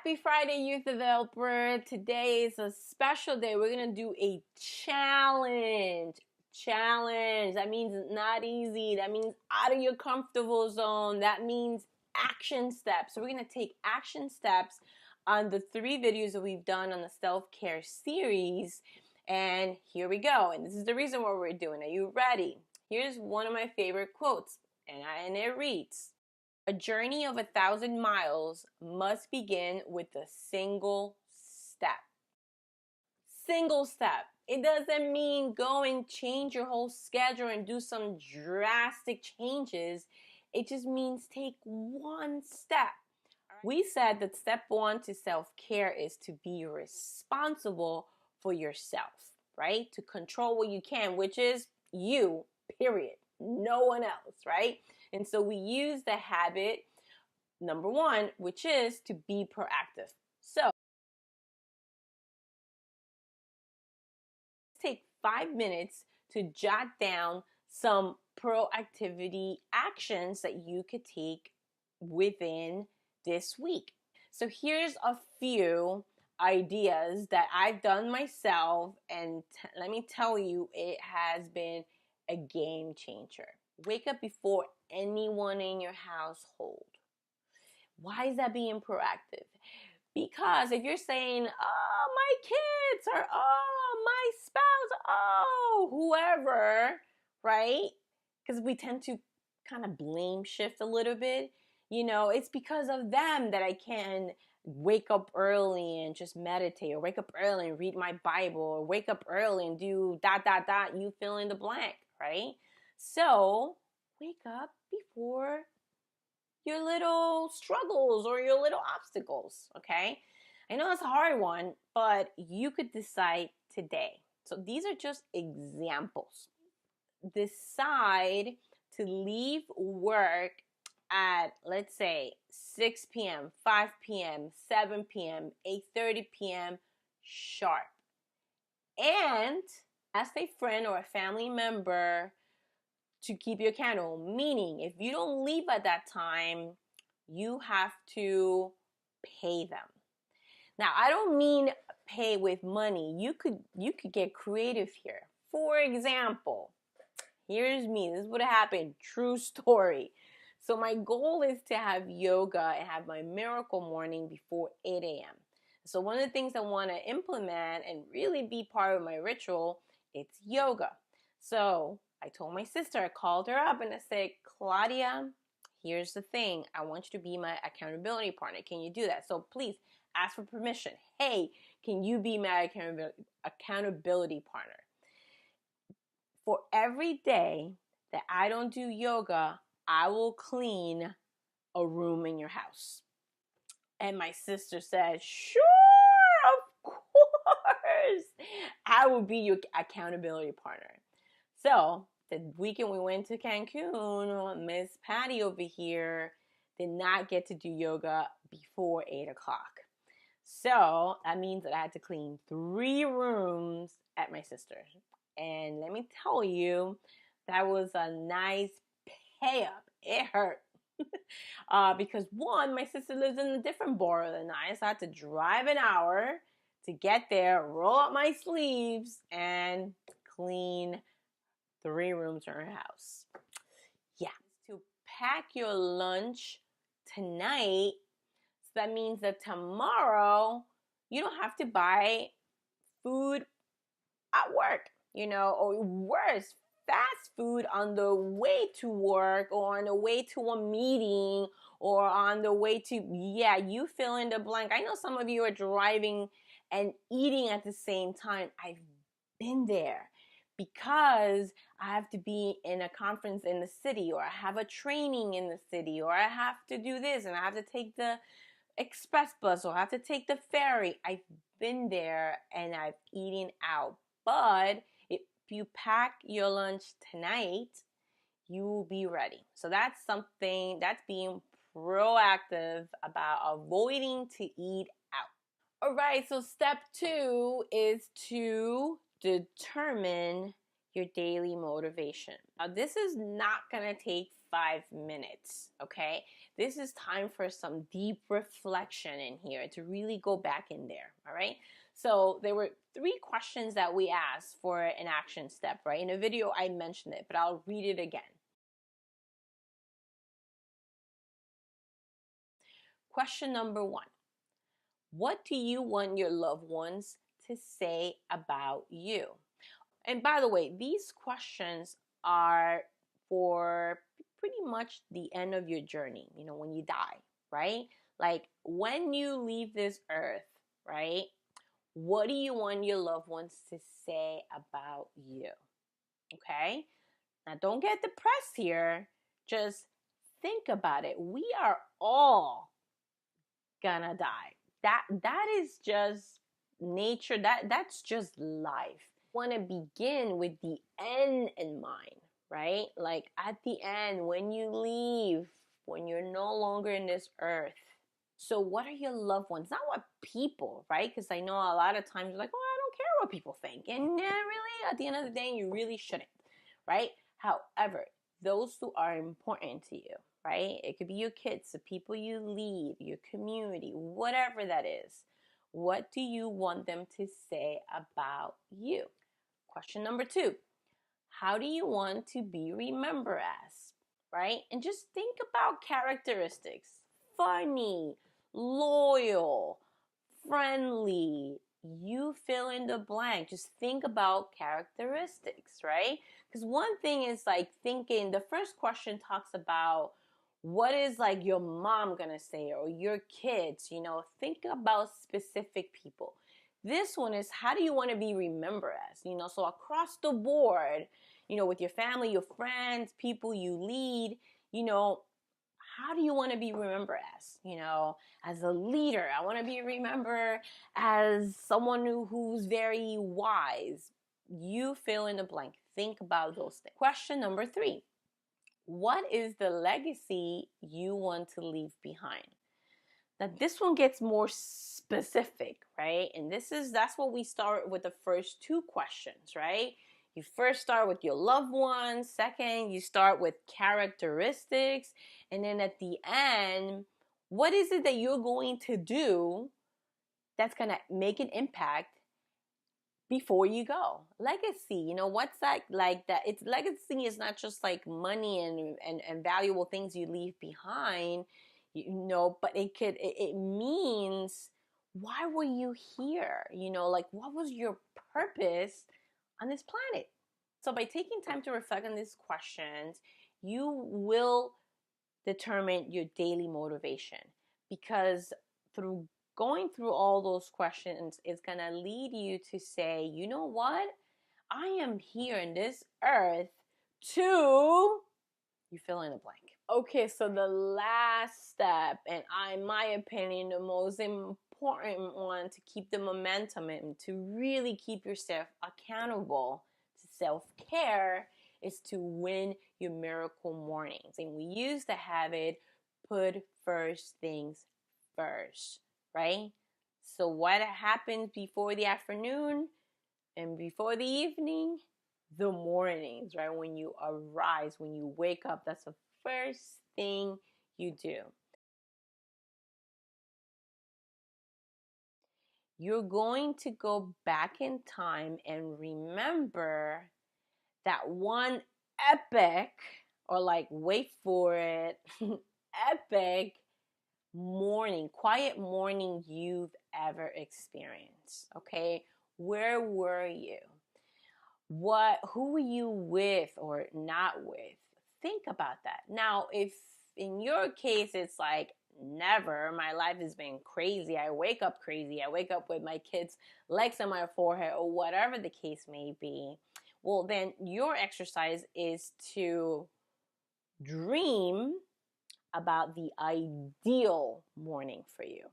Happy Friday, youth developer. Today is a special day. We're going to do a challenge. That means not easy. That means out of your comfortable zone. That means action steps. So we're going to take action steps on the 3 videos that we've done on the self-care series. And here we go. And this is the reason why we're doing it. Are you ready? Here's one of my favorite quotes. And it reads, "A journey of 1,000 miles must begin with a single step." Single step. It doesn't mean go and change your whole schedule and do some drastic changes. It just means take one step. We said that step 1 to self-care is to be responsible for yourself, right? To control what you can, which is you, period. No one else, right? And so we use the habit number 1, which is to be proactive. So take 5 minutes to jot down some proactivity actions that you could take within this week. So here's a few ideas that I've done myself, and let me tell you, it has been a game changer. Wake up before anyone in your household. Why is that being proactive? Because if you're saying, oh, my kids, or oh, my spouse, oh, whoever, right? Because we tend to kind of blame shift a little bit. You know, it's because of them that I can wake up early and just meditate, or wake up early and read my Bible, or wake up early and do ... you fill in the blank, right? So wake up before your little struggles or your little obstacles, okay? I know it's a hard one, but you could decide today. So these are just examples. Decide to leave work at, let's say, 6 p.m., 5 p.m., 7 p.m., 8:30 p.m. sharp. And ask a friend or a family member to keep you accountable. Meaning, if you don't leave at that time, you have to pay them. Now, I don't mean pay with money. You could get creative here. For example, here's me. This is what happened. True story. So my goal is to have yoga and have my miracle morning before 8 a.m. So one of the things I want to implement and really be part of my ritual, it's yoga. So I told my sister, I called her up and I said, Claudia, here's the thing. I want you to be my accountability partner. Can you do that? So please ask for permission. Hey, can you be my accountability partner? For every day that I don't do yoga, I will clean a room in your house. And my sister said, sure, of course. I will be your accountability partner. So the weekend we went to Cancun, Miss Patty over here did not get to do yoga before 8 o'clock. So that means that I had to clean 3 rooms at my sister's. And let me tell you, that was a nice pay up. It hurt. Because one, my sister lives in a different borough than I, so I had to drive an hour to get there, roll up my sleeves, and clean 3 rooms in her house. Yeah. To pack your lunch tonight, so that means that tomorrow you don't have to buy food at work, you know, or worse, fast food on the way to work or on the way to a meeting or on the way to, yeah, you fill in the blank. I know some of you are driving and eating at the same time. I've been there because I have to be in a conference in the city, or I have a training in the city, or I have to do this and I have to take the express bus, or I have to take the ferry. I've been there and I've eaten out. But if you pack your lunch tonight, you will be ready. So that's something, that's being proactive about avoiding to eat out. All right, so step 2 is to determine your daily motivation. Now, this is not going to take 45 minutes, okay? This is time for some deep reflection in here to really go back in there, all right? So there were 3 questions that we asked for an action step, right? In a video, I mentioned it, but I'll read it again. Question number 1. What do you want your loved ones to say about you? And by the way, these questions are for pretty much the end of your journey, you know, when you die, right? Like when you leave this earth, right? What do you want your loved ones to say about you? Okay? Now, don't get depressed here. Just think about it. We are all gonna die. That is just nature. That's just life. Want to begin with the end in mind, right? Like at the end, when you leave, when you're no longer in this earth. So what are your loved ones? Not what people, right? Because I know a lot of times you're like, oh, I don't care what people think. And yeah, really, at the end of the day, you really shouldn't, right? However, those who are important to you, right? It could be your kids, the people you lead, your community, whatever that is. What do you want them to say about you? Question number 2, how do you want to be remembered as, right? And just think about characteristics. Funny, loyal, friendly, you fill in the blank. Just think about characteristics, right? Because one thing is like thinking, the first question talks about what is like your mom gonna say or your kids, you know, think about specific people. This one is how do you want to be remembered as, you know, so across the board, you know, with your family, your friends, people you lead, you know, how do you want to be remembered as, you know, as a leader? I want to be remembered as someone who's very wise. You fill in the blank. Think about those things. Question number 3. What is the legacy you want to leave behind? Now this one gets more specific, right? And that's what we start with the first 2 questions, right? You first start with your loved ones. Second, you start with characteristics. And then at the end, what is it that you're going to do that's going to make an impact before you go? Legacy, you know, what's that like that? It's legacy is not just like money and valuable things you leave behind, you know, but it means why were you here? You know, like what was your purpose on this planet? So by taking time to reflect on these questions, you will determine your daily motivation, because through going through all those questions is going to lead you to say, you know what? I am here in this earth to, you fill in the blank. Okay, so the last step, and in my opinion, the most important one to keep the momentum and to really keep yourself accountable to self-care is to win your miracle mornings. And we used to have it, put first things first, right? So what happens before the afternoon and before the evening? The mornings, right? When you arise, when you wake up, that's the first thing you do. You're going to go back in time and remember that one epic, or like, wait for it, epic morning, quiet morning you've ever experienced. Okay, where were you? Who were you with or not with? Think about that. Now, if in your case it's like, never, my life has been crazy, I wake up crazy, I wake up with my kids' legs on my forehead, or whatever the case may be, well, then your exercise is to dream about the ideal morning for you.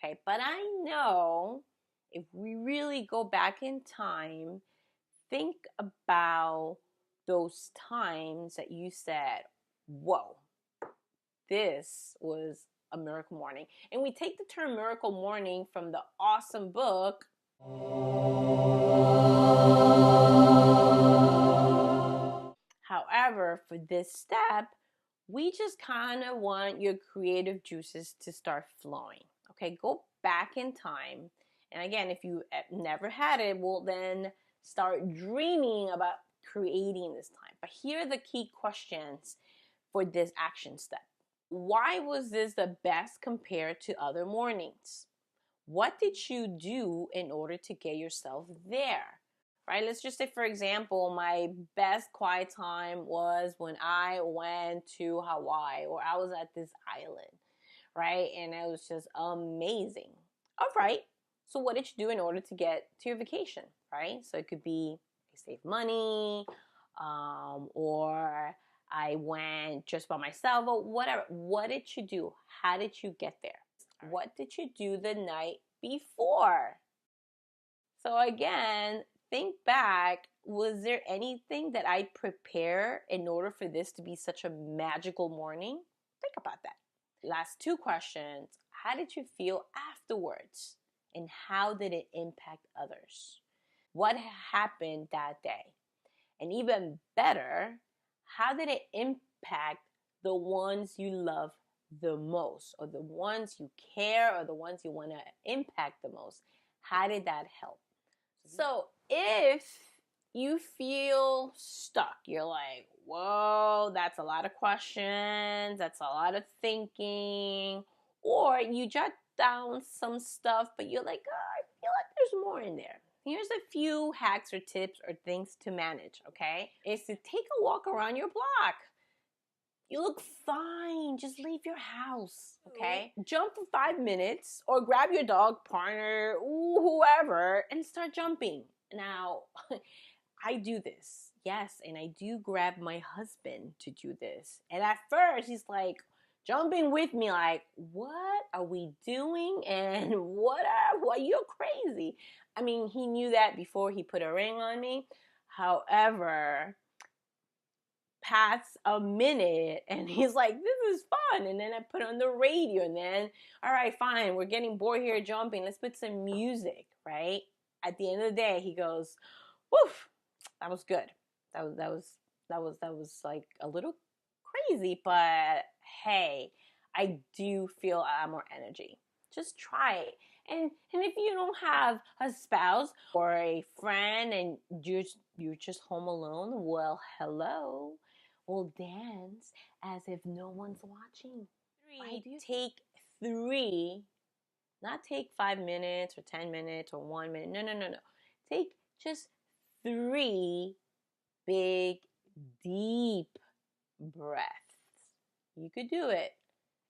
Okay, but I know if we really go back in time, think about those times that you said, whoa, this was a miracle morning. And we take the term miracle morning from the awesome book, however, for this step, We just kind of want your creative juices to start flowing. Okay, go back in time. And again, if you never had it, well, then start dreaming about creating this time. But here are the key questions for this action step. Why was this the best compared to other mornings? What did you do in order to get yourself there? Right? Let's just say, for example, my best quiet time was when I went to Hawaii, or I was at this island, right? And it was just amazing. All right. So what did you do in order to get to your vacation, right? So it could be I saved money, or I went just by myself, or whatever. What did you do? How did you get there? What did you do the night before? So again, think back. Was there anything that I prepared in order for this to be such a magical morning? Think about that. Last two questions. How did you feel afterwards? And how did it impact others? What happened that day? And even better, how did it impact the ones you love the most, or the ones you care, or the ones you want to impact the most? How did that help? So if you feel stuck, you're like, whoa, that's a lot of questions, that's a lot of thinking, or you jot down some stuff, but you're like, oh, I feel like there's more in there. Here's a few hacks or tips or things to manage, okay? Is to take a walk around your block. You look fine. Just leave your house, okay? Jump for 5 minutes, or grab your dog, partner, whoever, and start jumping. Now, I do this, yes, and I do grab my husband to do this. And at first, he's like jumping with me, like, what are we doing? And what, you're crazy. I mean, he knew that before he put a ring on me. However, past a minute and he's like, this is fun. And then I put on the radio, and then, all right, fine, we're getting bored here jumping, let's put some music, right? At the end of the day, he goes, woof, that was good. That was like a little crazy, but hey, I do feel a lot more energy. Just try it. And if you don't have a spouse or a friend and you're just home alone, well, hello. We'll dance as if no one's watching. Take 3, not take 5 minutes or 10 minutes or 1 minute. No. Take just 3 big, deep breaths. You could do it.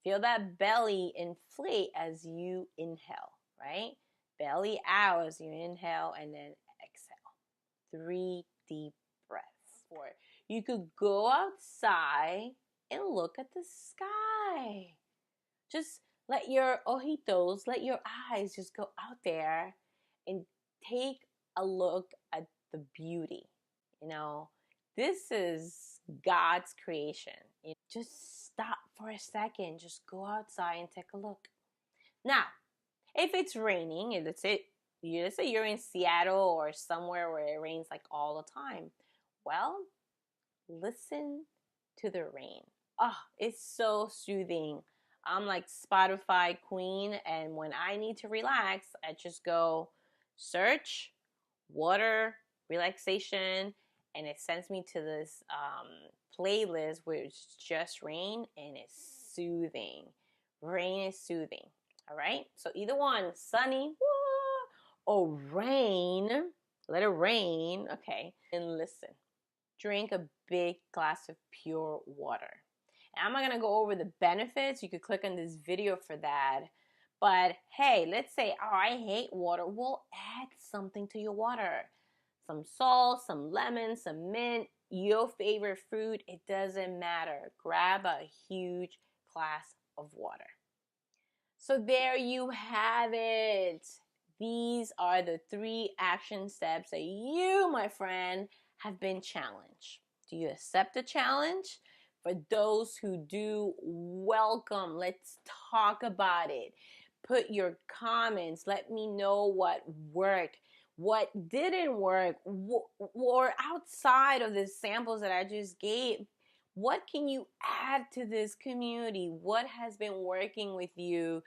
Feel that belly inflate as you inhale, right? Belly out as you inhale, and then exhale. 3 deep breaths. 4. You could go outside and look at the sky. Just let your ojitos, let your eyes just go out there and take a look at the beauty. You know, this is God's creation. Just stop for a second. Just go outside and take a look. Now, if it's raining, and let's say you're in Seattle or somewhere where it rains like all the time, well, listen to the rain. Oh, it's so soothing. I'm like Spotify queen, and when I need to relax, I just go search water relaxation, and it sends me to this playlist where it's just rain, and it's soothing. Rain is soothing. All right, so either one, sunny, or rain, let it rain. Okay, and listen. Drink a big glass of pure water. And I'm not going to go over the benefits. You could click on this video for that. But hey, let's say, oh, I hate water. Well, add something to your water. Some salt, some lemon, some mint, your favorite fruit. It doesn't matter. Grab a huge glass of water. So there you have it. These are the 3 action steps that you, my friend, have been challenged. Do you accept the challenge? For those who do, welcome. Let's talk about it. Put your comments. Let me know what worked, what didn't work, or outside of the samples that I just gave. What can you add to this community? What has been working with you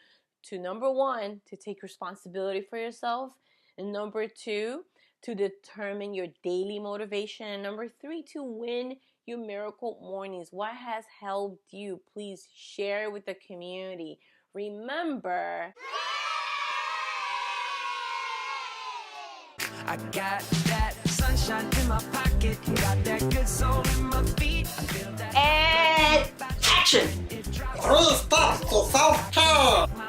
to, number one, to take responsibility for yourself, and number two, to determine your daily motivation, and number three, to win your miracle mornings? What has helped you? Please share with the community. Remember, I got that sunshine in my pocket, got that good soul in my feet. And action! 3 steps to self-care.